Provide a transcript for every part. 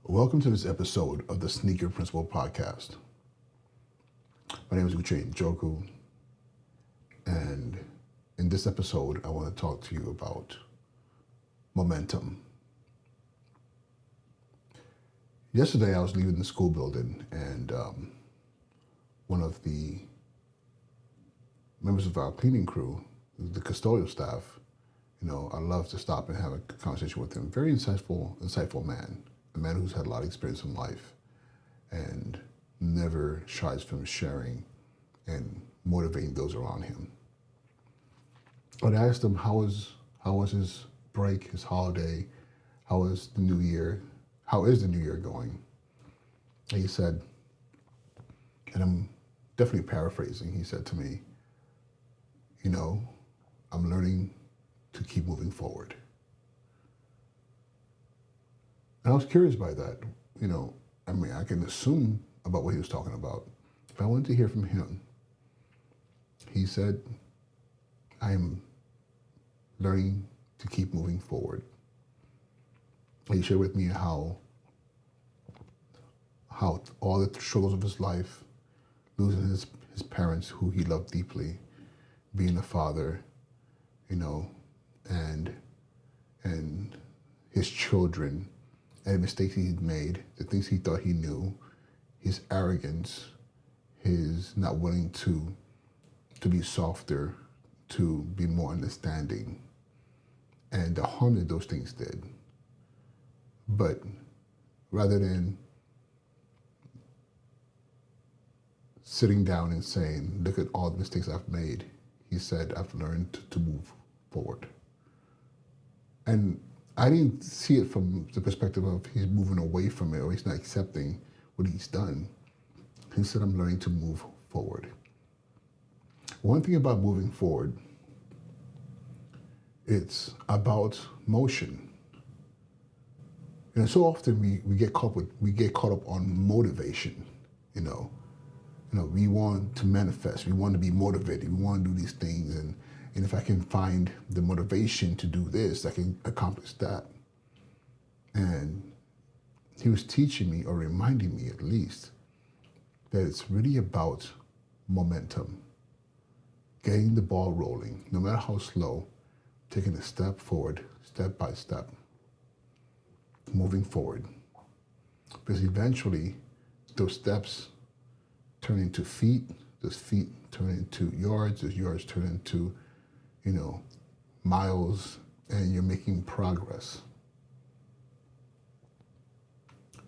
Welcome to this episode of the Sneaker Principle Podcast. My name is Uche Joku, and in this episode, I want to talk to you about momentum. Yesterday, I was leaving the school building, and one of the members of our cleaning crew, the custodial staff, I love to stop and have a conversation with him. Very insightful man. A man who's had a lot of experience in life and never shies from sharing and motivating those around him. But I asked him how was his break, his holiday, how is the new year going? And he said, and I'm definitely paraphrasing, he said to me, I'm learning to keep moving forward. And I was curious by that. I can assume about what he was talking about. But I wanted to hear from him. He said, I am learning to keep moving forward. And he shared with me how all the struggles of his life, losing his parents who he loved deeply, being a father, and his children, and the mistakes he'd made, the things he thought he knew, his arrogance, his not willing to be softer, to be more understanding, and the harm that those things did. But rather than sitting down and saying, look at all the mistakes I've made, he said, I've learned to move forward. And I didn't see it from the perspective of he's moving away from it or he's not accepting what he's done. He said, I'm learning to move forward. One thing about moving forward, it's about motion. So often we get caught up on motivation, we want to manifest, we want to be motivated, we want to do these things, and if I can find the motivation to do this, I can accomplish that. And he was teaching me, or reminding me at least, that it's really about momentum. Getting the ball rolling, no matter how slow, taking a step forward, step by step, moving forward. Because eventually, those steps turn into feet, those feet turn into yards, those yards turn into miles, and you're making progress.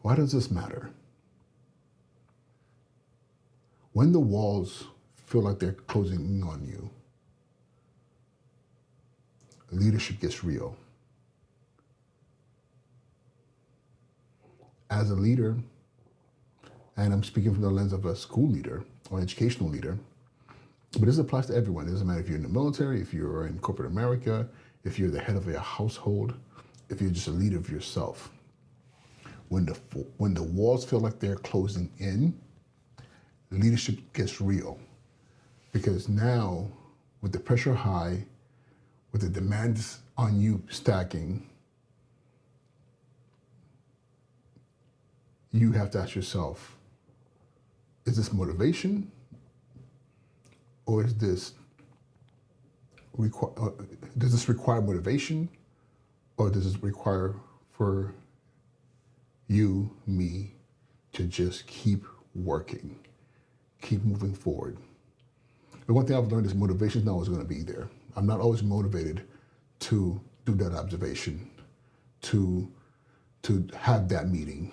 Why does this matter? When the walls feel like they're closing in on you, leadership gets real. As a leader, and I'm speaking from the lens of a school leader or educational leader, but this applies to everyone. It doesn't matter if you're in the military, if you're in corporate America, if you're the head of a household, if you're just a leader of yourself. When the walls feel like they're closing in, leadership gets real. Because now, with the pressure high, with the demands on you stacking, you have to ask yourself, is this motivation? Or does this require motivation? Or does this require for you, me, to just keep working, keep moving forward? The one thing I've learned is motivation is not always going to be there. I'm not always motivated to do that observation, to have that meeting,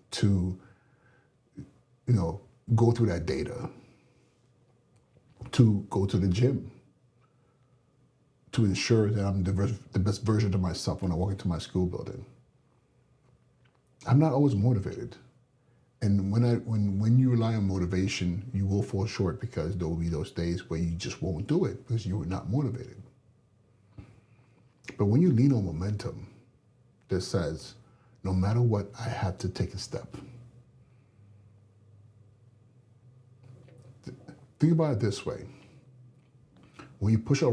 to go through that data, to go to the gym, to ensure that I'm the best version of myself when I walk into my school building. I'm not always motivated. And when you rely on motivation, you will fall short, because there will be those days where you just won't do it because you were not motivated. But when you lean on momentum that says, no matter what, I have to take a step. Think about it this way. When you push a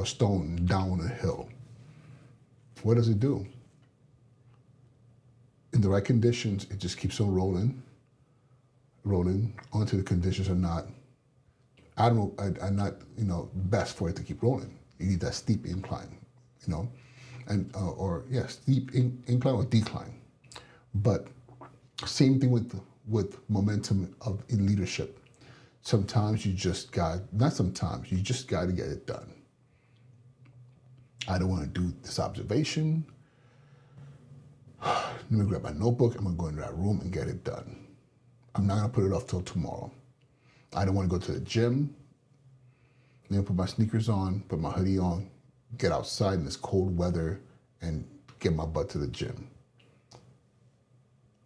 stone down a hill, what does it do? in the right conditions, it just keeps on rolling until the conditions are not, are not, best for it to keep rolling. You need that steep incline, and steep incline or decline. But same thing with momentum in leadership. Sometimes you just got, not sometimes, you just got to get it done. I don't want to do this observation. Let me grab my notebook. I'm going to go into that room and get it done. I'm not going to put it off till tomorrow. I don't want to go to the gym. Then put my sneakers on, put my hoodie on, get outside in this cold weather and get my butt to the gym.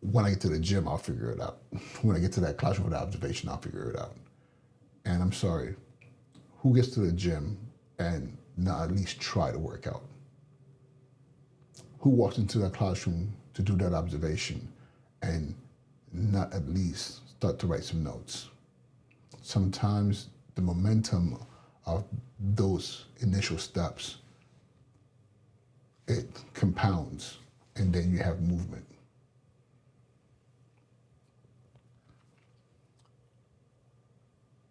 When I get to the gym, I'll figure it out. When I get to that classroom for the observation, I'll figure it out. And I'm sorry, who gets to the gym and not at least try to work out? Who walks into that classroom to do that observation and not at least start to write some notes? Sometimes the momentum of those initial steps, it compounds, and then you have movement.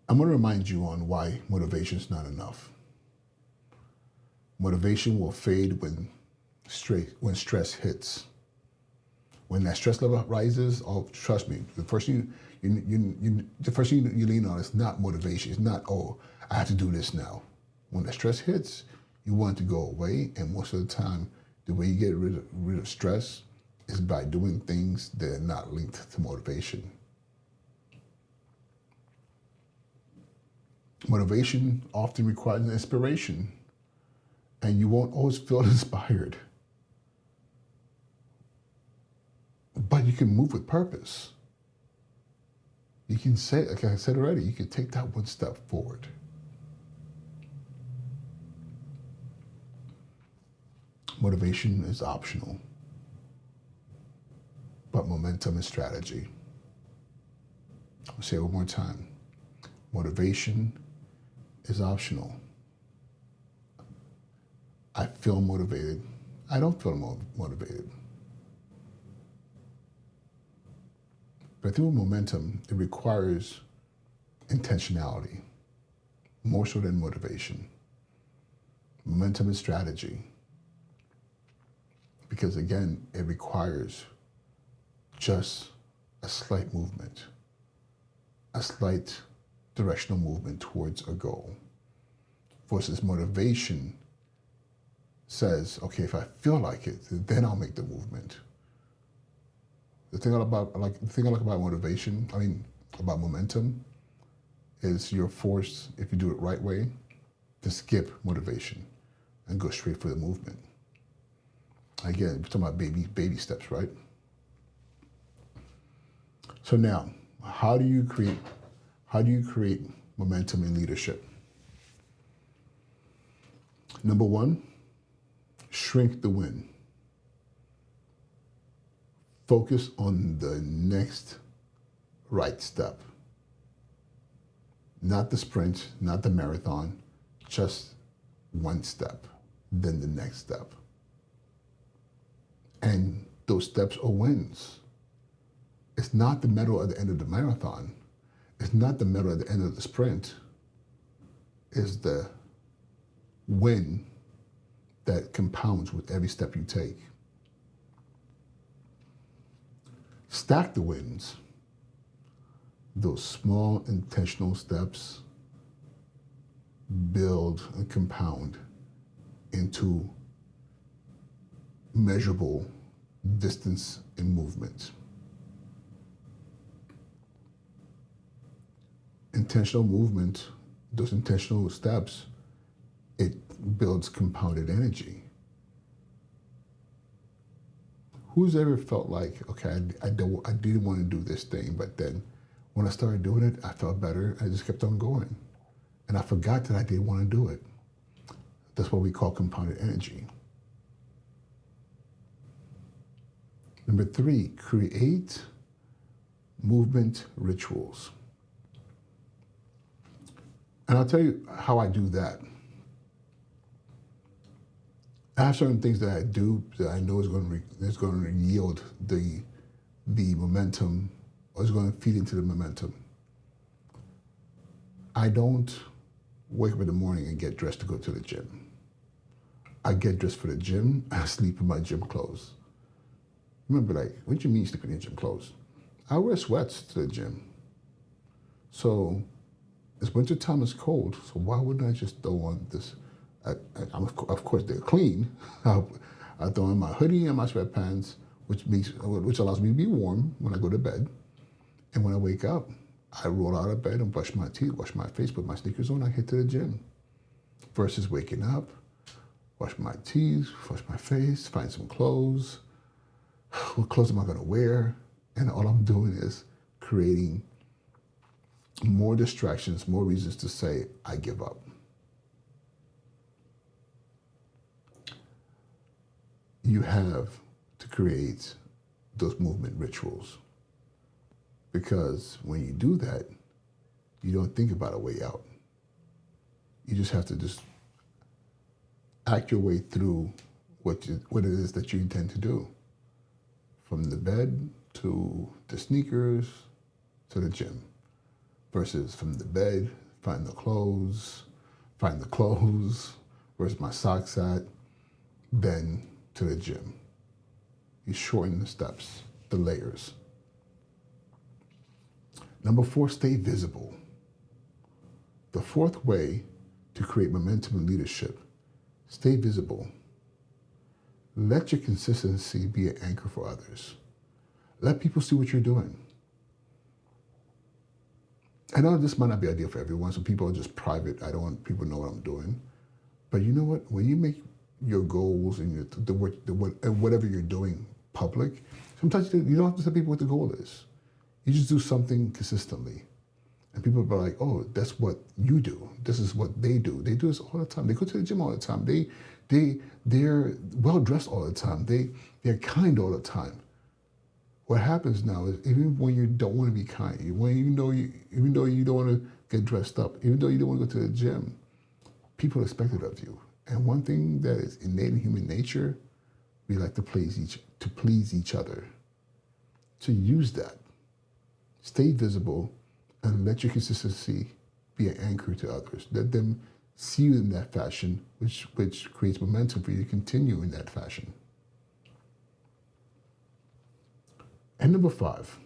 I'm going to remind you on why motivation is not enough. Motivation will fade when stress hits. When that stress level rises, trust me, the first thing you lean on is not motivation. It's not, I have to do this now. When the stress hits, you want it to go away, and most of the time, the way you get rid of stress is by doing things that are not linked to motivation. Motivation often requires an inspiration, and you won't always feel inspired. But you can move with purpose. You can say, like I said already, you can take that one step forward. Motivation is optional, but momentum is strategy. I'll say it one more time. Motivation is optional. I feel motivated. I don't feel motivated. But through momentum, it requires intentionality, more so than motivation. Momentum is strategy. Because again, it requires just a slight movement, a slight directional movement towards a goal. Versus motivation says, okay, if I feel like it, then I'll make the movement. The thing I like about motivation, about momentum, is you're forced, if you do it right way, to skip motivation and go straight for the movement. Again, we're talking about baby steps, right? So now, how do you create momentum in leadership? Number one, shrink the win. Focus on the next right step. Not the sprint, not the marathon, just one step, then the next step. And those steps are wins. It's not the medal at the end of the marathon. It's not the medal at the end of the sprint. It's the win that compounds with every step you take. Stack the wins. Those small intentional steps build and compound into measurable distance in movement. Intentional movement, those intentional steps, it builds compounded energy. Who's ever felt like, okay, I didn't want to do this thing, but then when I started doing it, I felt better. I just kept on going. And I forgot that I didn't want to do it. That's what we call compounded energy. Number 3, create movement rituals. And I'll tell you how I do that. I have certain things that I do that I know is going to yield the momentum, or is going to feed into the momentum. I don't wake up in the morning and get dressed to go to the gym. I get dressed for the gym. I sleep in my gym clothes. Remember, like, what do you mean sleep in your gym clothes? I wear sweats to the gym. So it's winter time, it's cold. So why wouldn't I just throw on this? Of course, they're clean. I throw on my hoodie and my sweatpants, which allows me to be warm when I go to bed. And when I wake up, I roll out of bed and brush my teeth, wash my face, put my sneakers on, I head to the gym. Versus waking up, wash my teeth, wash my face, find some clothes. What clothes am I going to wear? And all I'm doing is creating more distractions, more reasons to say, I give up. You have to create those movement rituals. Because when you do that, you don't think about a way out. You just have to just act your way through what it is that you intend to do. From the bed to the sneakers to the gym. Versus from the bed, find the clothes, where's my socks at, then to the gym. You shorten the steps, the layers. Number 4, stay visible. The fourth way to create momentum and leadership, stay visible. Let your consistency be an anchor for others. Let people see what you're doing. I know this might not be ideal for everyone. Some people are just private. I don't want people to know what I'm doing. But you know what? When you make your goals and whatever you're doing public, sometimes you don't have to tell people what the goal is. You just do something consistently. And people are like, oh, that's what you do. This is what they do. They do this all the time. They go to the gym all the time. They're well-dressed all the time. They're kind all the time. What happens now is even when you don't want to be kind, even though you don't want to get dressed up, even though you don't want to go to the gym, people expect it of you. And one thing that is innate in human nature, we like to please each other. So use that. Stay visible and let your consistency be an anchor to others. Let them see you in that fashion, which creates momentum for you to continue in that fashion. And number 5,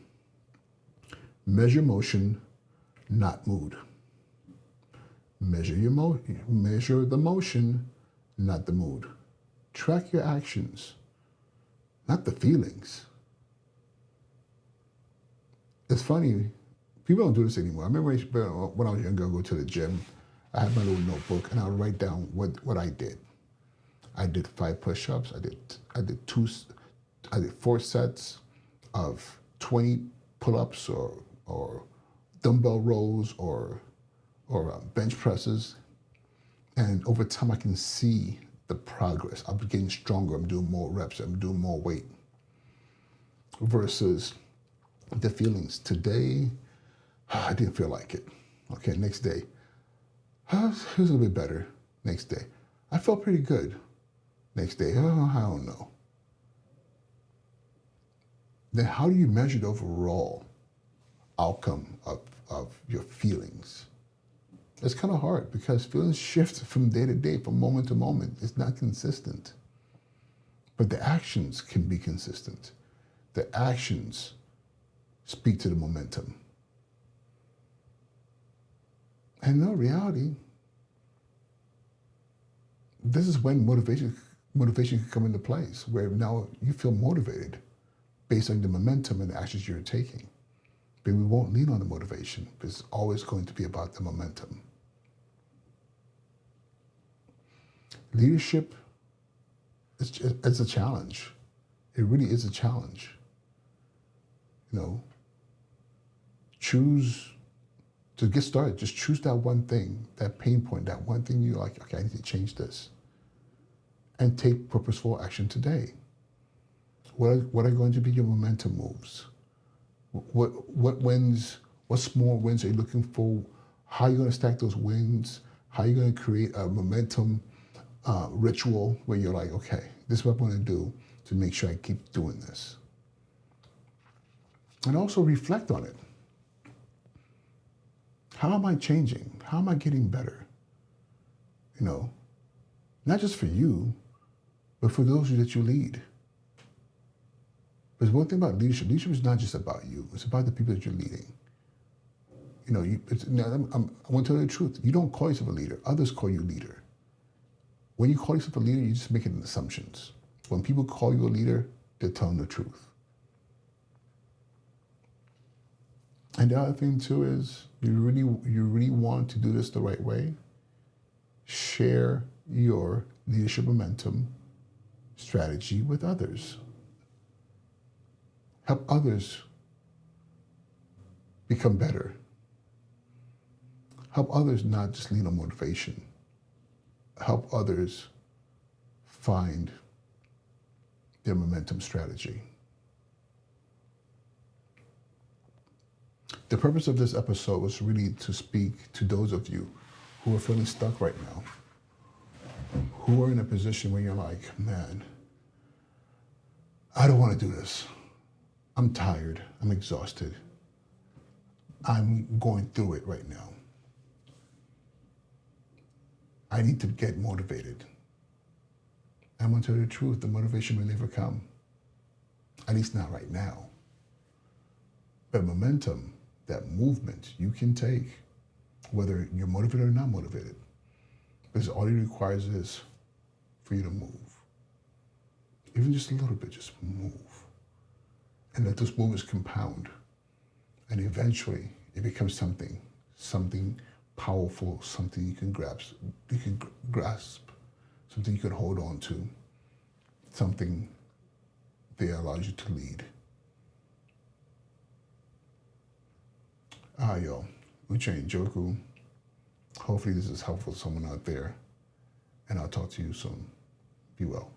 measure motion, not mood. Measure the motion, not the mood. Track your actions, not the feelings. It's funny, people don't do this anymore. I remember when I was younger, I would go to the gym. I had my little notebook, and I would write down what I did. I did 5 push-ups. I did 4 sets of 20 pull-ups or dumbbell rows or bench presses. And over time, I can see the progress. I'm getting stronger. I'm doing more reps. I'm doing more weight. Versus the feelings. Today, I didn't feel like it. Okay, next day, it was a little bit better. Next day, I felt pretty good. Next day, I don't know. Then how do you measure the overall outcome of your feelings? It's kind of hard because feelings shift from day to day, from moment to moment. It's not consistent. But the actions can be consistent. The actions speak to the momentum. And in reality, this is when motivation can come into place, where now you feel motivated based on the momentum and the actions you're taking. But we won't lean on the motivation. It's always going to be about the momentum. Leadership, it's a challenge. It really is a challenge. Choose to get started. Just choose that one thing, that pain point, that one thing you're like, okay, I need to change this. And take purposeful action today. What are going to be your momentum moves? What wins, what small wins are you looking for? How are you going to stack those wins? How are you going to create a momentum ritual where you're like, okay, this is what I'm going to do to make sure I keep doing this. And also reflect on it. How am I changing? How am I getting better? You know, not just for you, but for those that you lead. Because one thing about leadership, leadership is not just about you. It's about the people that you're leading. You know, I want to tell you the truth. You don't call yourself a leader. Others call you a leader. When you call yourself a leader, you're just making assumptions. When people call you a leader, they're telling the truth. And the other thing too is you really want to do this the right way. Share your leadership momentum strategy with others. Help others become better. Help others not just lean on motivation. Help others find their momentum strategy. The purpose of this episode was really to speak to those of you who are feeling stuck right now, who are in a position where you're like, man, I don't want to do this. I'm tired. I'm exhausted. I'm going through it right now. I need to get motivated. I'm going to tell you the truth. The motivation may never come. At least not right now. But momentum, that movement you can take, whether you're motivated or not motivated, because all it requires is for you to move. Even just a little bit, just move. And let those movements compound. And eventually it becomes something powerful, something you can grasp, something you can hold on to, something that allows you to lead. Yo, Uche and Joku. Hopefully this is helpful to someone out there. And I'll talk to you soon. Be well.